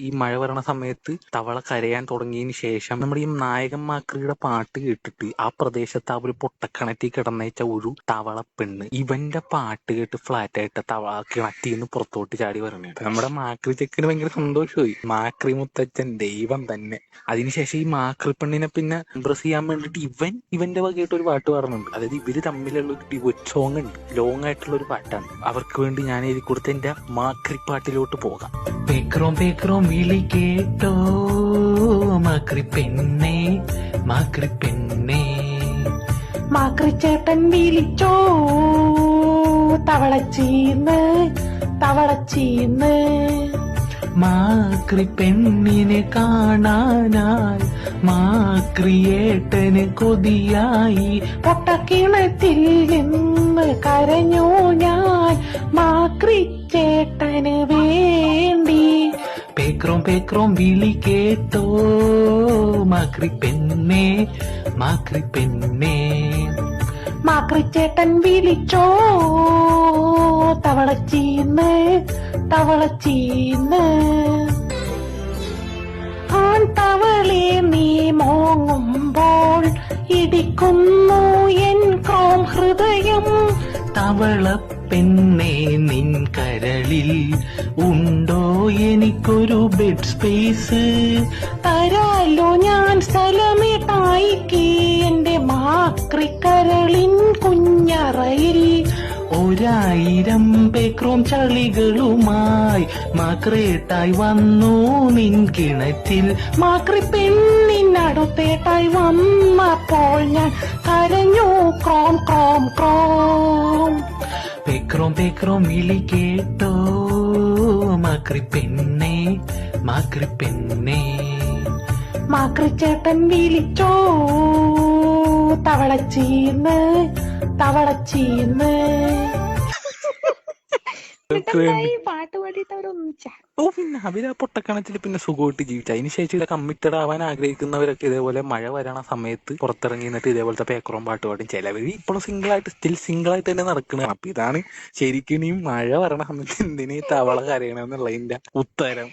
ഈ മഴ വരണ സമയത്ത് തവള കരയാൻ തുടങ്ങിയതിന് ശേഷം നമ്മുടെ ഈ നായകൻ മാക്രിയുടെ പാട്ട് കേട്ടിട്ട് ആ പ്രദേശത്ത് ആ ഒരു പൊട്ടക്കിണറ്റിൽ കിടന്നേച്ച ഒരു തവള പെണ്ണ് ഇവന്റെ പാട്ട് കേട്ട് ഫ്ലാറ്റ് ആയിട്ട് തവള കിണറ്റിൽ നിന്ന് പുറത്തോട്ട് ചാടി വരണേ. നമ്മുടെ മാക്രി ചെക്കിന് ഭയങ്കര സന്തോഷമായി. മാക്രി മുത്തച്ഛൻ ദൈവം തന്നെ. അതിനുശേഷം ഈ മാക്രി പെണ്ണിനെ പിന്നെ ഇംപ്രസ് ചെയ്യാൻ വേണ്ടിട്ട് ഇവന്റെ വകയായിട്ട് ഒരു പാട്ട് പാടുന്നുണ്ട്. അതായത് ഇവര് തമ്മിലുള്ള ഒരു ഡിവറ്റ് സോങ് ഉണ്ട്, ലോങ് ആയിട്ടുള്ള ഒരു പാട്ടാണ്. അവർക്ക് വേണ്ടി ഞാൻ എഴുതി കൊടുത്ത എന്റെ മാക്രി പാട്ടിലോട്ട് പോകാം. പേക്രോം പേക്രോം വിളി കേട്ടോ മാക്രി പെണ്ണേ, മാക്രി പെണ്ണേ, മാക്രി ചേട്ടൻ വിളിച്ചോ തവളച്ചീന്ന്, തവളച്ചീന്ന്. മാക്രി പെണ്ണിനെ കാണാനായി മാക്രിയേട്ടന് കൊതിയായി. പൊട്ടക്കിണറ്റിൽ നിന്ന് കരഞ്ഞു ഞാൻ മാക്രി ചേട്ടന് വേണ്ടി. പേക്രോം പേക്രോം വിളി കേട്ടോ മാക്രി പെണ്ണേ, മാക്രി പെണ്ണേ, മാക്രി ചേട്ടൻ വിളിച്ചോ തവളച്ചീന്ന്, തവളച്ചീന്ന്. ആൺ തവളെ നീ മോങ്ങുമ്പോൾ ഇടിക്കുന്നു എൻ ക്രോം ഹൃദയം. തവള പെണ്ണേ നിൻ കരളിൽ ഉണ്ടോ എനിക്കൊരു ബെഡ് സ്പേസ്? തരാലോ ഞാൻ സ്ഥലമിട്ടായിക്ക് എന്റെ മാക്രി കരളിൻ കുഞ്ഞറയിൽ. 1000 പേക്രോം ചളികളുമായി മാക്രേട്ടായി വന്നു നിൻ കിണറ്റിൽ. മാക്രി പെണ്ണിനടുത്തേട്ടായി വന്നപ്പോൾ ഞാൻ കരഞ്ഞു ക്രോം ക്രോം ക്രോം. പേക്രോം പേക്രോം വിളി കേട്ടോ മാക്രി പെണ്ണേ, മാക്രി പെണ്ണേ, മാക്രി ചേട്ടൻ വിളിച്ചോ തവളച്ചീന്ന്, തവളച്ചീന്ന്. പാട്ട് പാടിയിട്ട് അവരൊന്നിച്ച പിന്നെ അവര് ആ പൊട്ടക്കണത്തിൽ പിന്നെ സുഖമായിട്ട് ജീവിച്ചു. അതിനുശേഷം ഇത് കമ്മിറ്റഡ് ആവാൻ ആഗ്രഹിക്കുന്നവരൊക്കെ ഇതേപോലെ മഴ വരണ സമയത്ത് പുറത്തിറങ്ങി നിന്നിട്ട് ഇതേപോലത്തെ പേക്രോം പാട്ട് പാടും. ചിലവര് ഇപ്പോഴും സിംഗിൾ ആയിട്ട് തന്നെ നടക്കുന്നത്. അപ്പൊ ഇതാണ് ശരിക്കും ഈ മഴ വരണ സമയത്ത് എന്തിനീ തവള കരയണമെന്നുള്ളതിന്റെ ഉത്തരം.